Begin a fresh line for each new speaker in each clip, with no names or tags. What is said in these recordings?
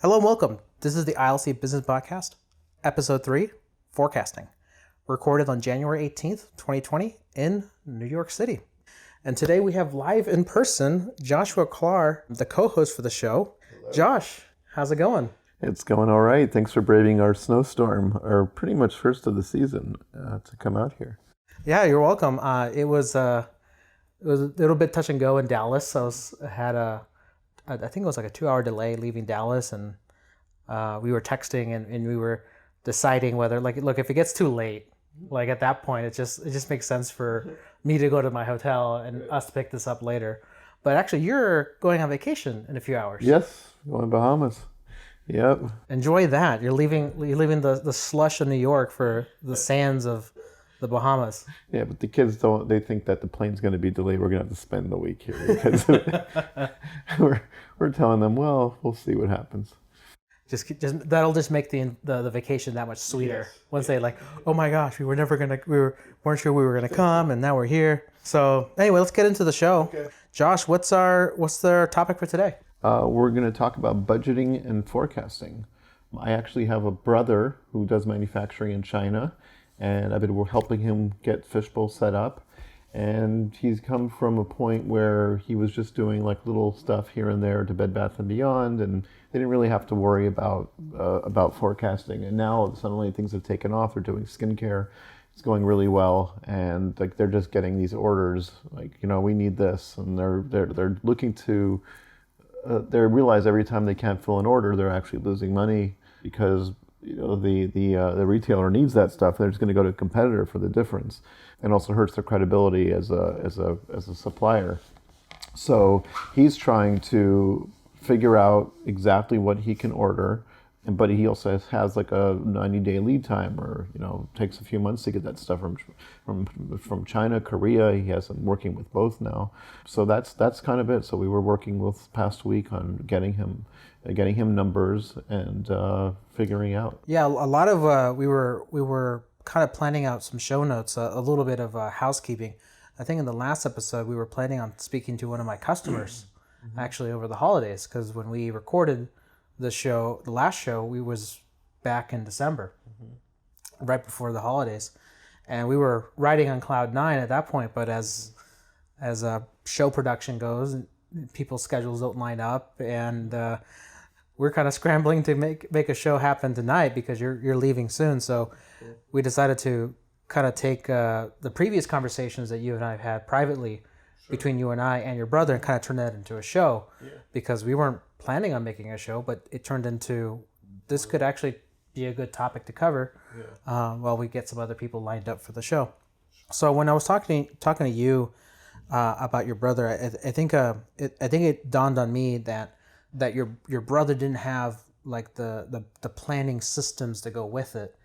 Hello and welcome. This is the ILC Business Podcast, Episode 3, Forecasting, recorded on January 18th, 2020 in New York City. And today we have live in person Joshua Klar, the co-host for the show. Hello. Josh, how's it going?
It's going all right. Thanks for braving our snowstorm, our pretty much first of the season, to come out here.
Yeah, you're welcome. It was a little bit touch and go in Dallas. I think it was like a 2-hour delay leaving Dallas, and we were texting and we were deciding whether, look, if it gets too late, at that point, it just makes sense for me to go to my hotel and us to pick this up later. But actually, you're going on vacation in a few hours.
Yes, going to Bahamas. Yep.
Enjoy that. You're leaving the slush of New York for the sands of the Bahamas.
Yeah, but the kids they think that the plane's going to be delayed. We're going to have to spend the week here because we're telling them, well, we'll see what happens.
Just that'll just make the vacation that much sweeter. Yes. Once they oh my gosh, we weren't sure we were gonna come, and now we're here. So anyway, let's get into the show. Okay. Josh, what's the topic for today?
We're going to talk about budgeting and forecasting. I actually have a brother who does manufacturing in China, and I've been helping him get Fishbowl set up. And he's come from a point where he was just doing little stuff here and there to Bed Bath & Beyond, and they didn't really have to worry about forecasting. And now suddenly things have taken off. They're doing skincare. It's going really well, and they're just getting these orders. We need this, and they're looking to. They realize every time they can't fill an order, they're actually losing money because the retailer needs that stuff. They're just going to go to a competitor for the difference, and also hurts their credibility as a supplier. So he's trying to figure out exactly what he can order, but he also has a 90-day lead time, or takes a few months to get that stuff from China, Korea. He has them working with both now, so that's kind of it. So we were working with past week on getting him numbers and figuring out.
Yeah, a lot of we were kind of planning out some show notes, a little bit of housekeeping. I think in the last episode we were planning on speaking to one of my customers actually over the holidays, because when we recorded the last show, we was back in December, right before the holidays, and we were riding on cloud 9 at that point. But as show production goes, people's schedules don't line up, and we're kind of scrambling to make a show happen tonight because you're leaving soon. So we decided to kind of take the previous conversations that you and I have had privately between you and I and your brother and kind of turn that into a show, because we weren't planning on making a show, but it turned into this could actually be a good topic to cover while we get some other people lined up for the show. So when I was talking to you about your brother, I think it dawned on me that your brother didn't have the planning systems to go with it,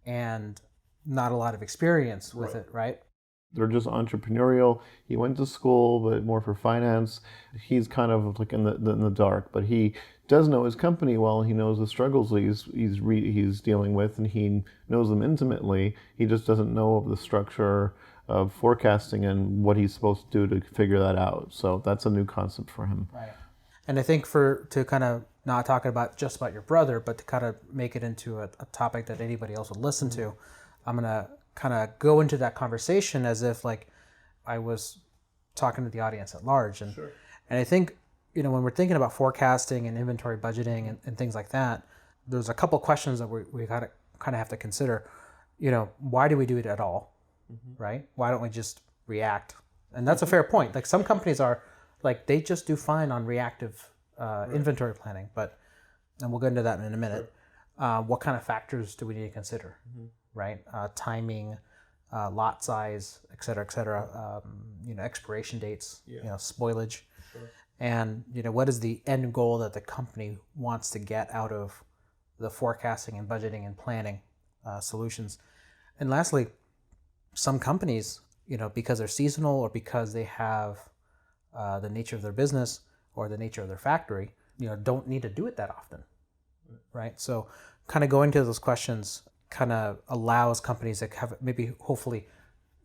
and not a lot of experience with it, right?
They're just entrepreneurial. He went to school, but more for finance. He's kind of in the dark, but he does know his company well. He knows the struggles he's dealing with, and he knows them intimately. He just doesn't know of the structure of forecasting and what he's supposed to do to figure that out. So that's a new concept for him.
Right. And I think to kind of not talking about just about your brother, but to kind of make it into a topic that anybody else would listen to, I'm gonna kind of go into that conversation as if I was talking to the audience at large. And and I think, when we're thinking about forecasting and inventory budgeting and things like that, there's a couple questions that we kind of have to consider. Why do we do it at all? Right? Why don't we just react? And that's a fair point. Some companies are they just do fine on reactive inventory planning, and we'll get into that in a minute. What kind of factors do we need to consider? Right? Timing, lot size, et cetera, expiration dates, spoilage. And, what is the end goal that the company wants to get out of the forecasting and budgeting and planning solutions. And lastly, some companies, because they're seasonal or because they have the nature of their business or the nature of their factory, don't need to do it that often, right? So kind of going to those questions kind of allows companies that have maybe, hopefully,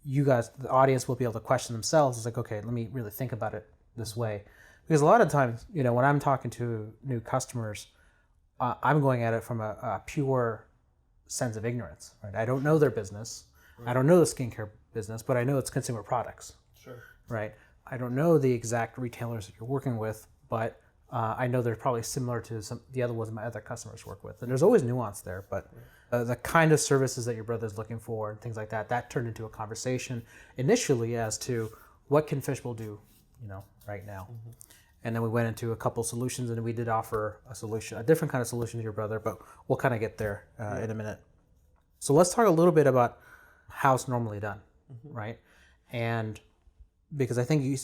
you guys, the audience, will be able to question themselves. It's okay, let me really think about it this way. Because a lot of times, when I'm talking to new customers, I'm going at it from a pure sense of ignorance, right? I don't know their business. I don't know the skincare business, but I know it's consumer products, right? I don't know the exact retailers that you're working with, but I know they're probably similar to some the other ones my other customers work with. And there's always nuance there, but the kind of services that your brother's looking for and things like that, that turned into a conversation initially as to what can Fishbowl do, right now. And then we went into a couple solutions, and we did offer a different kind of solution to your brother, but we'll kind of get there in a minute. So let's talk a little bit about how it's normally done, right? And because I think you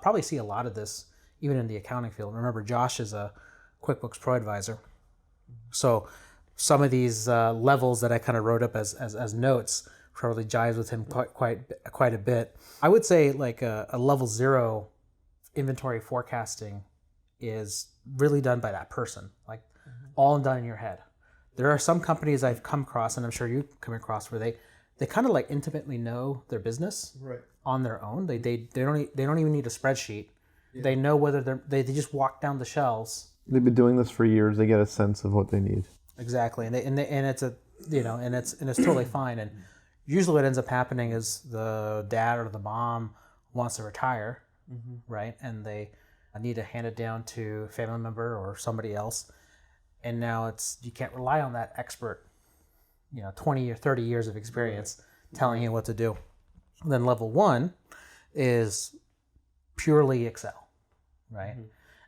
probably see a lot of this even in the accounting field. Remember, Josh is a QuickBooks Pro advisor. So some of these levels that I kind of wrote up as notes probably jives with him quite a bit. I would say like a level 0 inventory forecasting is really done by that person, like all done in your head. There are some companies I've come across, and I'm sure you come across, where they kind of like intimately know their business on their own. They don't even need a spreadsheet. Yeah. They know whether they just walk down the shelves.
They've been doing this for years. They get a sense of what they need.
Exactly, and it's totally fine. And usually, what ends up happening is the dad or the mom wants to retire, right? And they need to hand it down to a family member or somebody else. And now you can't rely on that expert, 20 or 30 years of experience telling you what to do. And then level 1 is purely Excel, right?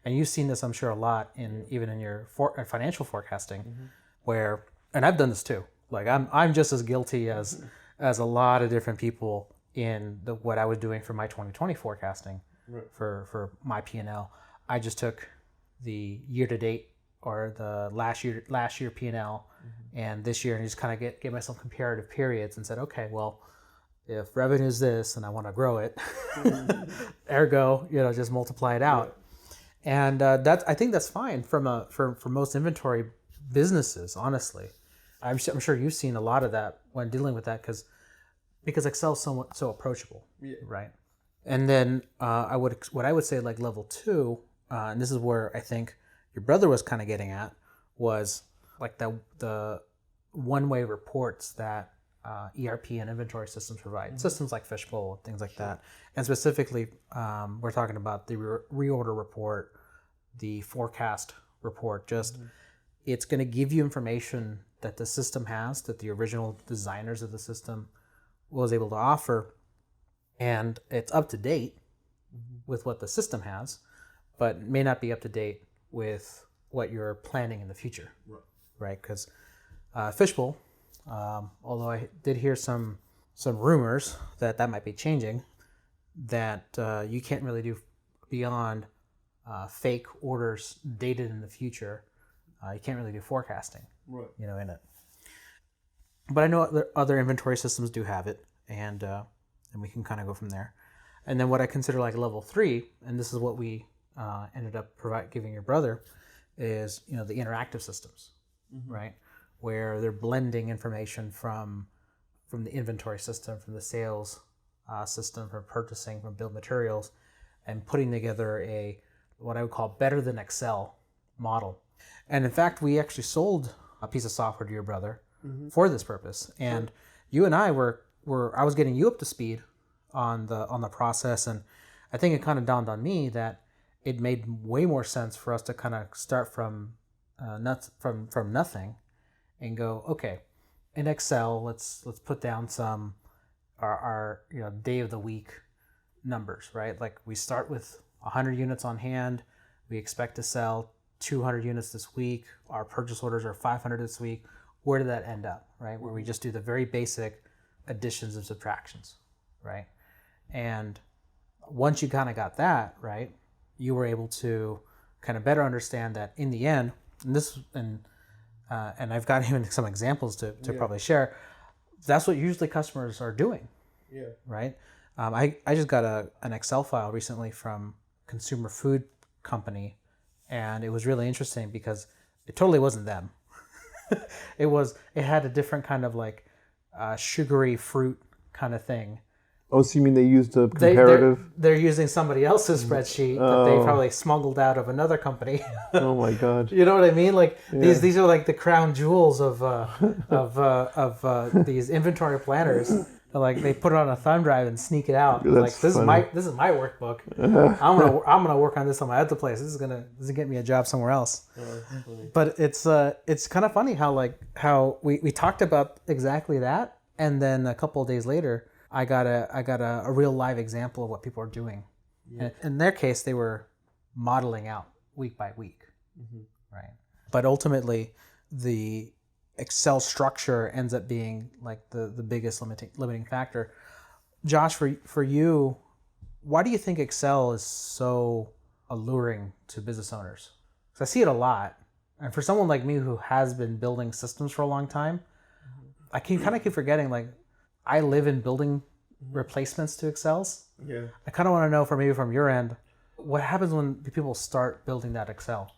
And you've seen this, I'm sure, a lot even in your financial forecasting, where, and I've done this too. Like I'm just as guilty as a lot of different people in what I was doing for my 2020 forecasting for my P&L. I just took the year to date or the last year P&L and this year, and just kind of gave myself comparative periods and said, okay, well, if revenue is this and I want to grow it, ergo, just multiply it out. And I think that's fine for most inventory businesses, honestly. I'm sure you've seen a lot of that when dealing with that because Excel is so approachable, right? And then what I would say like level 2, and this is where I think your brother was kind of getting at, was like the one-way reports that ERP and inventory systems provide. Systems like Fishbowl, things like that. And specifically, we're talking about the reorder report, the forecast report. It's going to give you information that the system has, that the original designers of the system was able to offer, and it's up to date with what the system has, but may not be up to date with what you're planning in the future, right? Because Fishbowl, although I did hear some rumors that might be changing, that you can't really do beyond fake orders dated in the future. You can't really do forecasting, in it. But I know other inventory systems do have it, and we can kind of go from there. And then what I consider like level 3, and this is what we ended up giving your brother, is the interactive systems, right? Where they're blending information from the inventory system, from the sales system, from purchasing, from bill of materials, and putting together what I would call better than Excel model. And in fact, we actually sold a piece of software to your brother for this purpose. And you and I I was getting you up to speed on the process, and I think it kind of dawned on me that it made way more sense for us to kind of start from nothing and go, okay, in Excel, let's put down some our day of the week numbers, right? Like we start with 100 units on hand. We expect to sell 200 units this week. Our purchase orders are 500 this week. Where did that end up, right? Where we just do the very basic additions and subtractions, right? And once you kind of got that, right, you were able to kind of better understand that in the end, and I've got even some examples to probably share. That's what usually customers are doing, right? I just got an Excel file recently from consumer food company, and it was really interesting because it totally wasn't them. It had a different kind of like sugary fruit kind of thing
Oh, so you mean they used a
They,
comparative?
they're using somebody else's spreadsheet that they probably smuggled out of another company.
Oh my God.
You know what I mean? Like
Yeah.
these are like the crown jewels of these inventory planners. Like they put it on a thumb drive and sneak it out.
That's
Like this
funny.
is my workbook. I'm gonna work on this on my other place. This is gonna get me a job somewhere else. But it's kind of funny how we talked about exactly that, and then a couple of days later, I got a real live example of what people are doing. And in their case, they were modeling out week by week, right? But ultimately, the Excel structure ends up being like the biggest limiting factor. Josh, for you, why do you think Excel is so alluring to business owners? Because I see it a lot, and for someone like me who has been building systems for a long time, I keep forgetting, like, I live in building replacements to Excels.
Yeah.
I kind of want to know, from your end, what happens when people start building that Excel?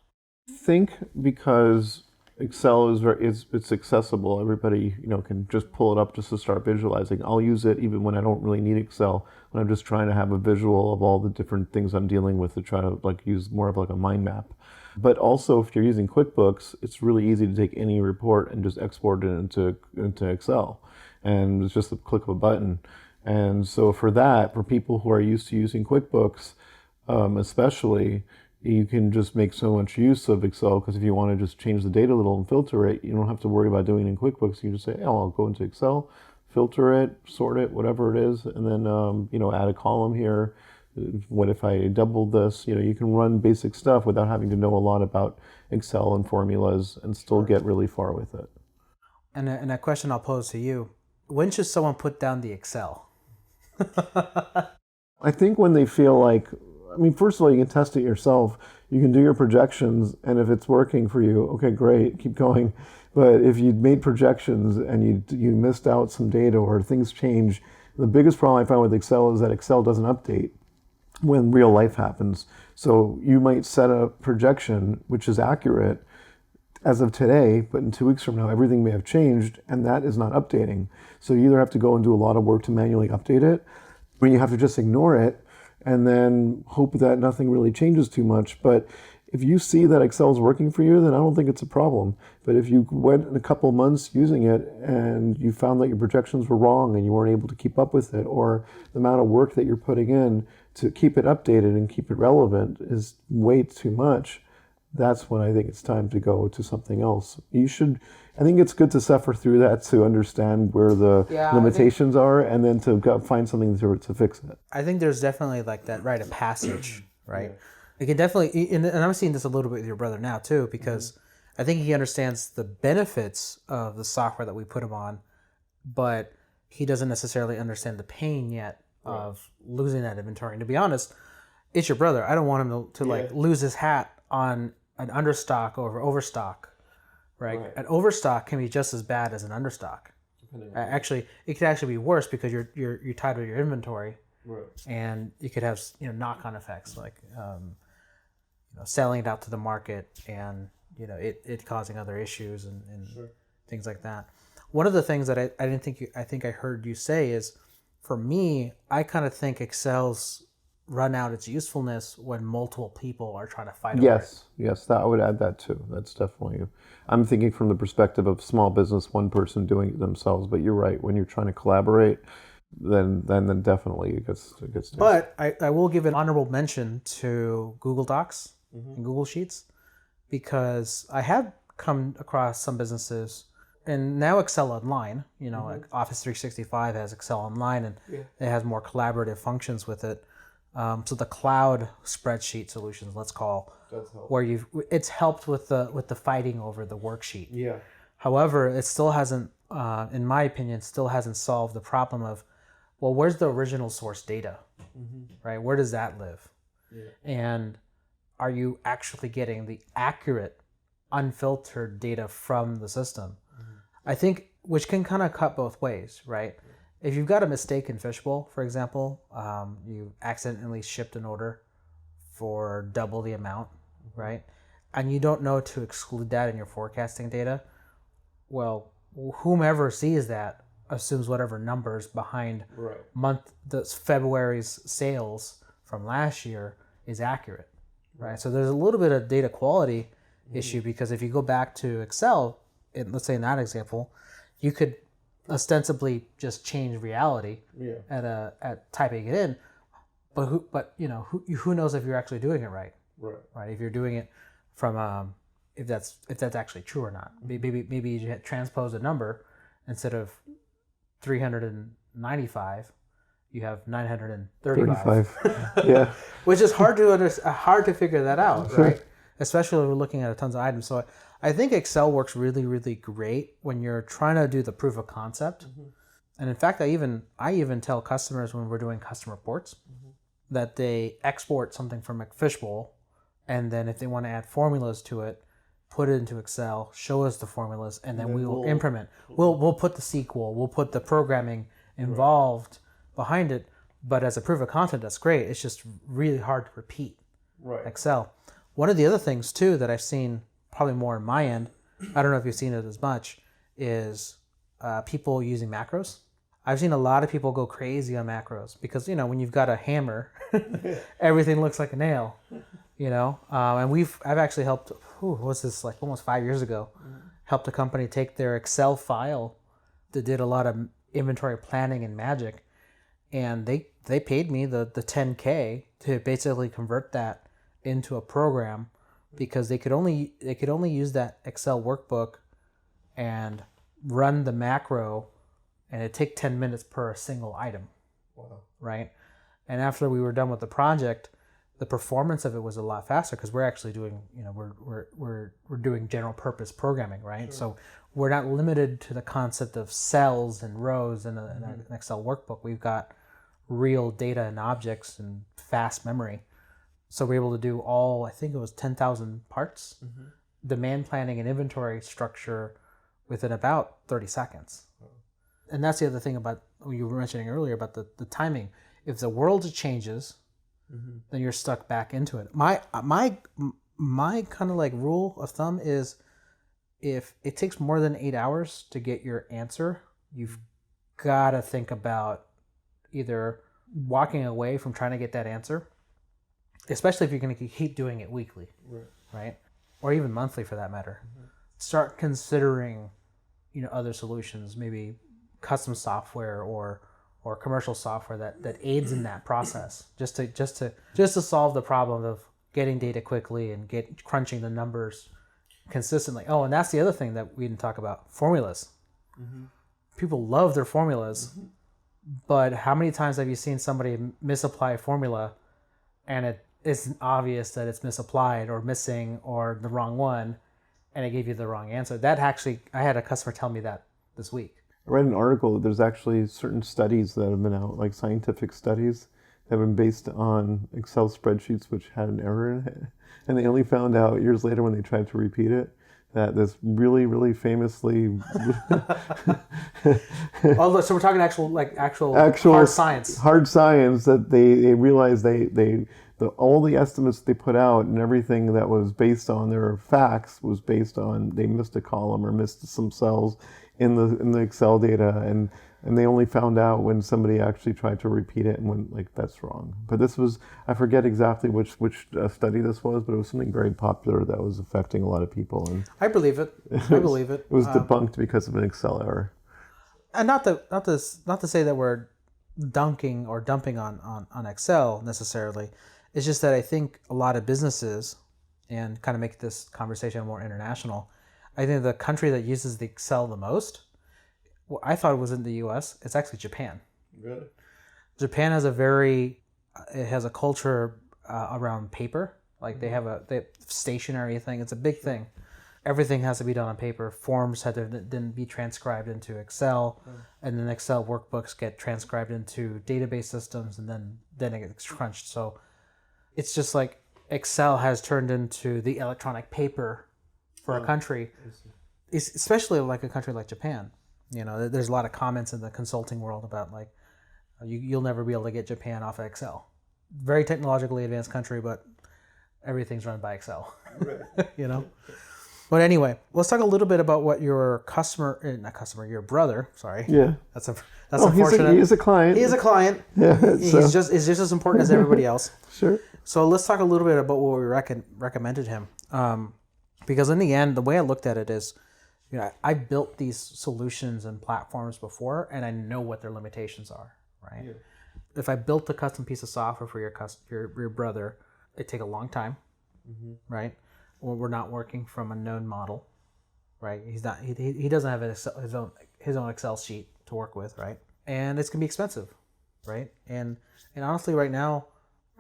Think because Excel it's accessible. Everybody can just pull it up just to start visualizing. I'll use it even when I don't really need Excel. When I'm just trying to have a visual of all the different things I'm dealing with to try to use more of a mind map. But also, if you're using QuickBooks, it's really easy to take any report and just export it into Excel, and it's just a click of a button. And so for people who are used to using QuickBooks, especially, you can just make so much use of Excel, because if you want to just change the data a little and filter it, you don't have to worry about doing it in QuickBooks. You just say, oh, I'll go into Excel, filter it, sort it, whatever it is, and then add a column here. What if I doubled this? You can run basic stuff without having to know a lot about Excel and formulas and still get really far with it.
And a question I'll pose to you: when should someone put down the Excel?
I think when they feel like, first of all, you can test it yourself. You can do your projections, and if it's working for you, okay, great, keep going. But if you made projections and you missed out some data or things change, the biggest problem I find with Excel is that Excel doesn't update when real life happens. So you might set a projection which is accurate as of today, but in 2 weeks from now, everything may have changed, and that is not updating. So you either have to go and do a lot of work to manually update it, or you have to just ignore it and then hope that nothing really changes too much. But if you see that Excel is working for you, then I don't think it's a problem. But if you went in a couple of months using it and you found that your projections were wrong and you weren't able to keep up with it, or the amount of work that you're putting in to keep it updated and keep it relevant is way too much, that's when I think it's time to go to something else. I think it's good to suffer through that to understand where the limitations are, and then to find something to fix it.
I think there's definitely like that rite of passage, right? You can definitely, and I'm seeing this a little bit with your brother now too, because I think he understands the benefits of the software that we put him on, but he doesn't necessarily understand the pain yet of losing that inventory. And to be honest, it's your brother. I don't want him to lose his hat on an understock over overstock, right? An overstock can be just as bad as an understock. Actually, it could actually be worse because you're tied to your inventory, and you could have knock-on effects like selling it out to the market and it causing other issues and things like that. One of the things that I think I heard you say is, for me, I kind of think Excel's run out its usefulness when multiple people are trying to fight over it.
Yes, I would add that too. That's definitely, I'm thinking from the perspective of small business, one person doing it themselves, but you're right, when you're trying to collaborate, then definitely it gets
But I will give an honorable mention to Google Docs and Google Sheets, because I have come across some businesses, and now Excel Online, like Office 365 has Excel Online, and it has more collaborative functions with it. So the cloud spreadsheet solutions, let's call, where it's helped with the fighting over the worksheet.
Yeah.
However, it still hasn't, in my opinion, solved the problem of, well, where's the original source data, right? Where does that live? Yeah. And are you actually getting the accurate, unfiltered data from the system? I think, which can kind of cut both ways, right? If you've got a mistake in Fishbowl, for example, you accidentally shipped an order for double the amount, right? And you don't know to exclude that in your forecasting data, well, whomever sees that assumes whatever numbers behind
Right.
February's sales from last year is accurate, right? So there's a little bit of data quality issue, because if you go back to Excel, let's say in that example, you could ostensibly just change reality
Yeah.
at typing it in, but who knows if you're actually doing it right?
Right.
If you're doing it from if that's actually true or not. Maybe you had transposed a number, instead of 395, you have 935.
35. Yeah.
Which is hard to figure that out, right? Especially when we're looking at tons of items. So I think Excel works really, really great when you're trying to do the proof of concept. And in fact, I even tell customers when we're doing custom reports that they export something from a fishbowl, and then if they want to add formulas to it, put it into Excel, show us the formulas, and then we will implement. We'll put the SQL, we'll put the programming involved behind it. But as a proof of concept, that's great. It's just really hard to repeat Excel. One of the other things too that I've seen, probably more on my end, I don't know if you've seen it as much, is people using macros. I've seen a lot of people go crazy on macros because, when you've got a hammer, everything looks like a nail, and I've actually helped, what was this, like almost 5 years ago, helped a company take their Excel file that did a lot of inventory planning and magic, and they paid me the $10K to basically convert that into a program, because they could only use that Excel workbook and run the macro, and it'd take 10 minutes per single item.
Wow.
Right? And after we were done with the project, the performance of it was a lot faster, because we're actually doing, we're doing general purpose programming, right? Sure. So we're not limited to the concept of cells and rows in an Excel workbook. We've got real data and objects and fast memory. So we're able to do I think it was 10,000 parts, demand planning and inventory structure within about 30 seconds. And that's the other thing about what you were mentioning earlier about the timing. If the world changes, then you're stuck back into it. My kind of like rule of thumb is, if it takes more than 8 hours to get your answer, you've got to think about either walking away from trying to get that answer, especially if you're going to keep doing it weekly, right? Or even monthly for that matter. Start considering, other solutions, maybe custom software or commercial software that aids in that process, just to solve the problem of getting data quickly and crunching the numbers consistently. Oh, and that's the other thing that we didn't talk about: formulas. People love their formulas, but how many times have you seen somebody misapply a formula, and it's obvious that it's misapplied or missing or the wrong one, and it gave you the wrong answer? That actually, I had a customer tell me that this week.
I read an article that there's actually certain studies that have been out, like scientific studies, that have been based on Excel spreadsheets which had an error in it. And they only found out years later, when they tried to repeat it, that this really, really famously...
Oh, so we're talking actual hard science.
Hard science, that they realized all the estimates they put out and everything that was based on their facts was based on, they missed a column or missed some cells in the Excel data, and they only found out when somebody actually tried to repeat it and went, that's wrong. But this was, I forget exactly which study this was, but it was something very popular that was affecting a lot of people. And
I believe it. It
was debunked because of an Excel error.
And not to say that we're dunking or dumping on Excel necessarily. It's just that I think a lot of businesses, and kind of make this conversation more international, I think the country that uses the Excel the most, well, I thought it was in the U.S. It's actually Japan.
Really?
Japan has a culture around paper. Like they have a stationary thing. It's a big thing. Everything has to be done on paper. Forms had to then be transcribed into Excel, and then Excel workbooks get transcribed into database systems, and then it gets crunched. So it's just like Excel has turned into the electronic paper for a country, especially like a country like Japan. There's a lot of comments in the consulting world about you'll never be able to get Japan off of Excel. Very technologically advanced country, but everything's run by Excel. Right. But anyway, let's talk a little bit about what your your brother, sorry.
Yeah.
That's unfortunate.
He is a client.
He is a client.
Yeah,
He's just as important as everybody else.
Sure.
So let's talk a little bit about what we recommended him. Because in the end, the way I looked at it is, I built these solutions and platforms before, and I know what their limitations are, right? Yeah. If I built a custom piece of software for your brother, it'd take a long time, right? Or we're not working from a known model, right? He doesn't have his own Excel sheet to work with, right? And it's gonna be expensive, right? And honestly, right now,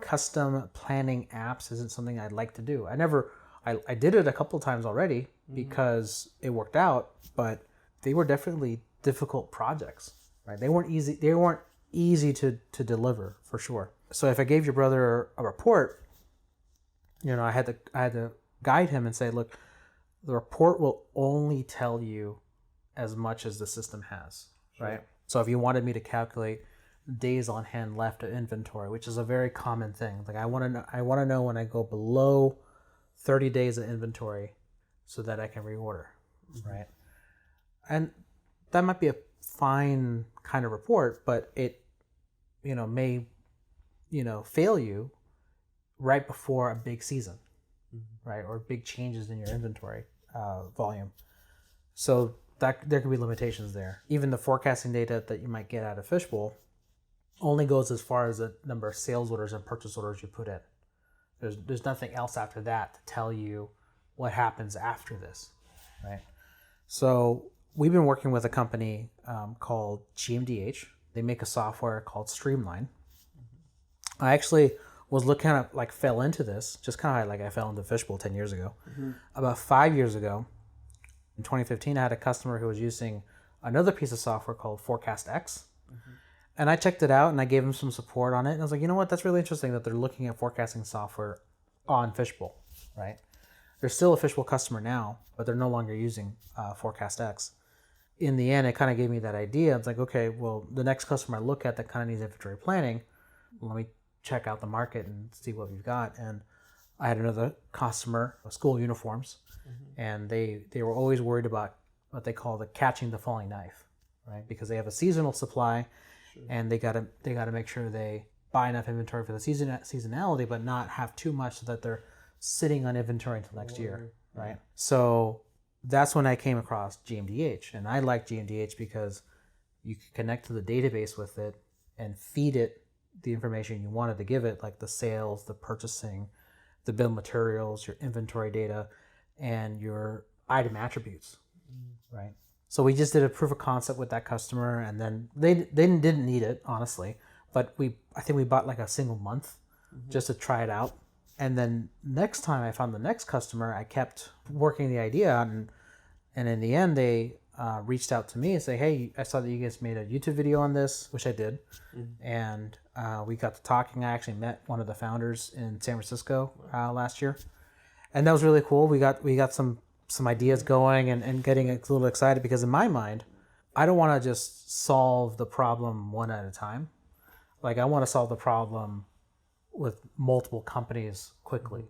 custom planning apps isn't something I'd like to do. I did it a couple of times already because it worked out, but they were definitely difficult projects, right? They weren't easy to deliver, for sure. So if I gave your brother a report, I had to guide him and say, look, the report will only tell you as much as the system has, right? So if you wanted me to calculate days on hand left of inventory, which is a very common thing, like I want to know when I go below 30 days of inventory so that I can reorder, right? And that might be a fine kind of report, but it, may, fail you right before a big season, right? Or big changes in your inventory volume. So that there could be limitations there. Even the forecasting data that you might get out of Fishbowl only goes as far as the number of sales orders and purchase orders you put in. There's nothing else after that to tell you what happens after this, right? So we've been working with a company called GMDH. They make a software called Streamline. I actually was fell into this, just kind of like I fell into Fishbowl 10 years ago. About 5 years ago, in 2015, I had a customer who was using another piece of software called Forecast X. And I checked it out and I gave them some support on it. And I was like, you know what? That's really interesting that they're looking at forecasting software on Fishbowl, right? They're still a Fishbowl customer now, but they're no longer using Forecast X. In the end, it kind of gave me that idea. It's like, okay, well, the next customer I look at that kind of needs inventory planning, let me check out the market and see what we've got. And I had another customer, school uniforms, and they were always worried about what they call the catching the falling knife, right? Because they have a seasonal supply. Sure. And they gotta make sure they buy enough inventory for the seasonality, but not have too much so that they're sitting on inventory until next year, right? So that's when I came across GMDH, and I like GMDH because you can connect to the database with it and feed it the information you wanted to give it, like the sales, the purchasing, the bill of materials, your inventory data, and your item attributes, right? So we just did a proof of concept with that customer, and then they didn't need it, honestly, but I think we bought like a single month just to try it out. And then next time I found the next customer, I kept working the idea out, and in the end they reached out to me and say, hey, I saw that you guys made a YouTube video on this, which I did, and we got to talking. I actually met one of the founders in San Francisco last year, and that was really cool. We got some ideas going and getting a little excited, because in my mind, I don't want to just solve the problem one at a time. Like, I want to solve the problem with multiple companies quickly,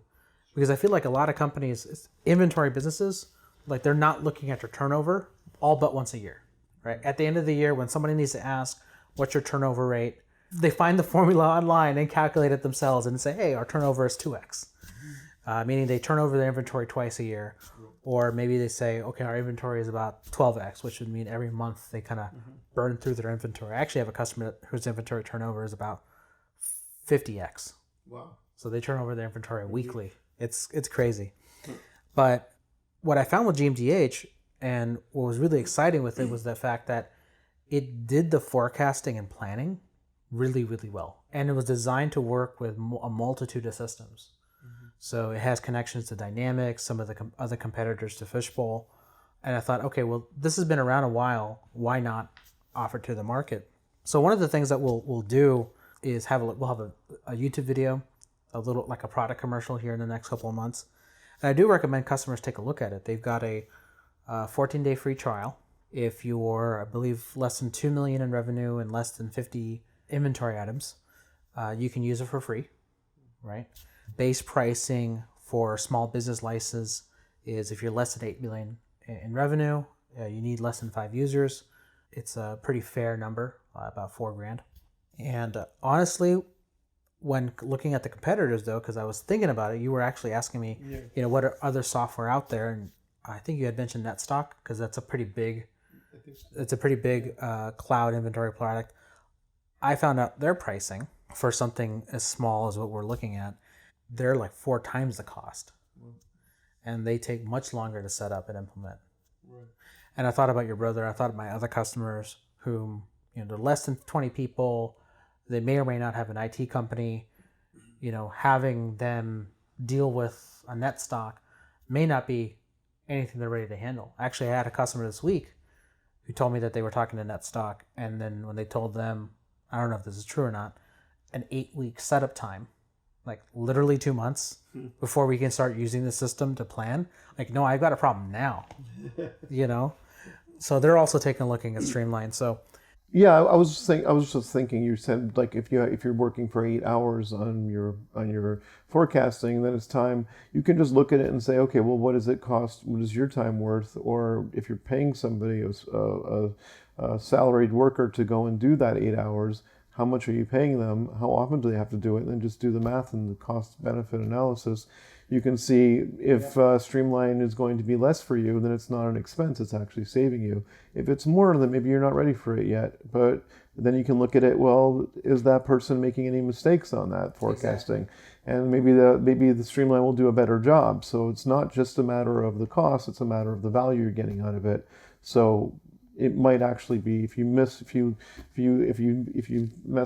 because I feel like a lot of companies, inventory businesses, like they're not looking at your turnover all but once a year, right? At the end of the year, when somebody needs to ask, what's your turnover rate? They find the formula online and calculate it themselves and say, hey, our turnover is 2x. Meaning they turn over their inventory twice a year. Or maybe they say, okay, our inventory is about 12x, which would mean every month they kind of burn through their inventory. I actually have a customer whose inventory turnover is about 50x.
Wow.
So they turn over their inventory weekly. It's crazy. But what I found with GMDH, and what was really exciting with it, was the fact that it did the forecasting and planning really, really well. And it was designed to work with a multitude of systems. So it has connections to Dynamics, some of the other competitors to Fishbowl. And I thought, okay, well, this has been around a while. Why not offer it to the market? So one of the things that we'll do is we'll have a YouTube video, a little like a product commercial here in the next couple of months. And I do recommend customers take a look at it. They've got a 14-day free trial. If you're, I believe, less than $2 million in revenue and less than 50 inventory items, you can use it for free, right? Base pricing for small business license is if you're less than 8 million in revenue, you need less than 5 users. It's a pretty fair number, about $4,000. And honestly, when looking at the competitors though, because I was thinking about it, you were actually asking me, what are other software out there? And I think you had mentioned NetStock, because that's a pretty big, cloud inventory product. I found out their pricing for something as small as what we're looking at, they're like 4 times the cost. And they take much longer to set up and implement. Right. And I thought about your brother. I thought of my other customers whom, they're less than 20 people. They may or may not have an IT company. Having them deal with a NetStock may not be anything they're ready to handle. Actually, I had a customer this week who told me that they were talking to NetStock, and then when they told them, I don't know if this is true or not, an 8-week setup time, like literally 2 months before we can start using the system to plan. Like, no, I've got a problem now, So they're also taking a look at Streamline. So
yeah, I was just thinking. You said like if you're working for 8 hours on your forecasting, then it's time. You can just look at it and say, okay, well, what does it cost? What is your time worth? Or if you're paying somebody a salaried worker to go and do that 8 hours, how much are you paying them? How often do they have to do it? And then just do the math and the cost-benefit analysis. You can see if Streamline is going to be less for you, then it's not an expense, it's actually saving you. If it's more, then maybe you're not ready for it yet. But then you can look at it, well, is that person making any mistakes on that forecasting? Exactly. And maybe the Streamline will do a better job. So it's not just a matter of the cost, it's a matter of the value you're getting out of it. So it might actually be if you mess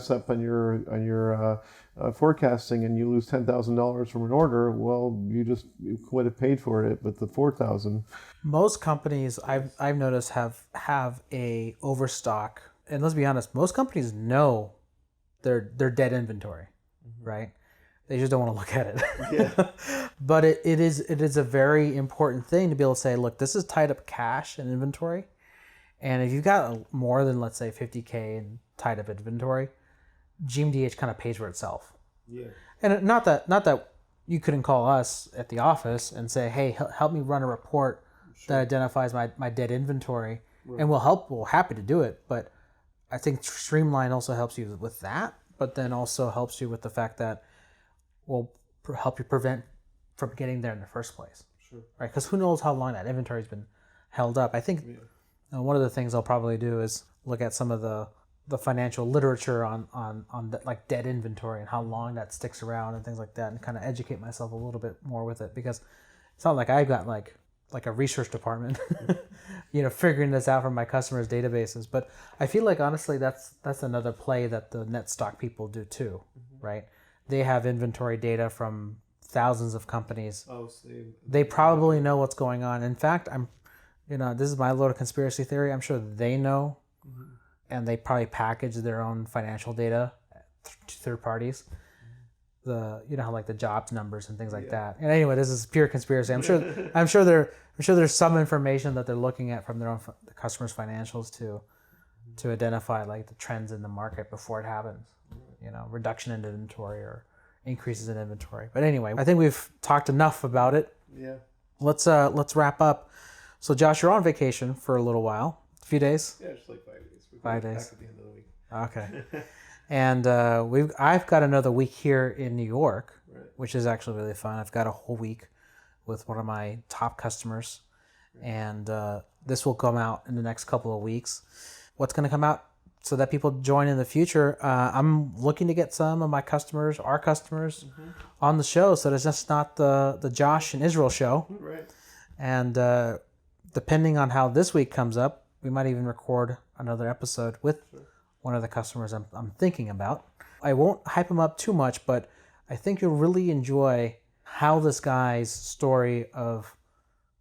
up on your forecasting and you lose $10,000 from an order, well, you would have paid for it, but the $4,000.
Most companies I've noticed have a overstock, and let's be honest, most companies know their dead inventory, right? They just don't want to look at it. Yeah. But it is a very important thing to be able to say, look, this is tied up cash and inventory. And if you've got more than, let's say, 50K in tied up inventory, GMDH kind of pays for itself. Yeah. And not that you couldn't call us at the office and say, hey, help me run a report that identifies my dead inventory. Right. And we're happy to do it. But I think Streamline also helps you with that, but then also helps you with the fact that we'll help you prevent from getting there in the first place. Sure. Right? Because who knows how long that inventory's been held up. I think... Yeah. One of the things I'll probably do is look at some of the financial literature on like dead inventory and how long that sticks around and things like that, and kind of educate myself a little bit more with it, because it's not like I've got like a research department, figuring this out from my customers' databases. But I feel like honestly that's another play that the NetStock people do too, right? They have inventory data from thousands of companies. Oh, same. They probably know what's going on. In fact, this is my little conspiracy theory. I'm sure they know, and they probably package their own financial data to third parties. How like the jobs numbers and things like that. And anyway, this is pure conspiracy. I'm sure there's some information that they're looking at from their own the customers' financials to identify like the trends in the market before it happens. Reduction in inventory or increases in inventory. But anyway, I think we've talked enough about it. Yeah. Let's wrap up. So Josh, you're on vacation for a little while, a few days?
Yeah, just like 5 days. We're
5 days.
Back at the end of the week.
Okay. And I've got another week here in New York, right, which is actually really fun. I've got a whole week with one of my top customers, and this will come out in the next couple of weeks. What's going to come out so that people join in the future? I'm looking to get some of our customers, on the show, so it's just not the Josh and Israel show. Right. And depending on how this week comes up, we might even record another episode with one of the customers I'm thinking about. I won't hype him up too much, but I think you'll really enjoy how this guy's story of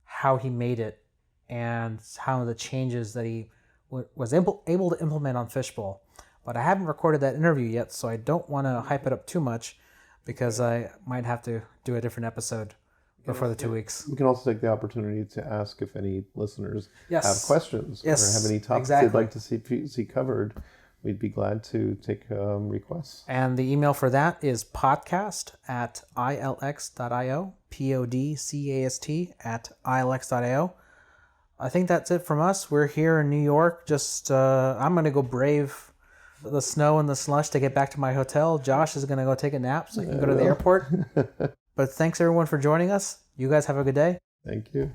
how he made it and how the changes that he was able to implement on Fishbowl. But I haven't recorded that interview yet, so I don't want to hype it up too much, because I might have to do a different episode before the 2 weeks.
We can also take the opportunity to ask if any listeners have questions or have any topics they'd like to see covered. we'd be glad to take requests.
And the email for that is podcast@ilx.io, podcast@ilx.io. I think that's it from us. We're here in New York. Just I'm going to go brave the snow and the slush to get back to my hotel. Josh is going to go take a nap so he can go to the airport. But thanks everyone for joining us. You guys have a good day.
Thank you.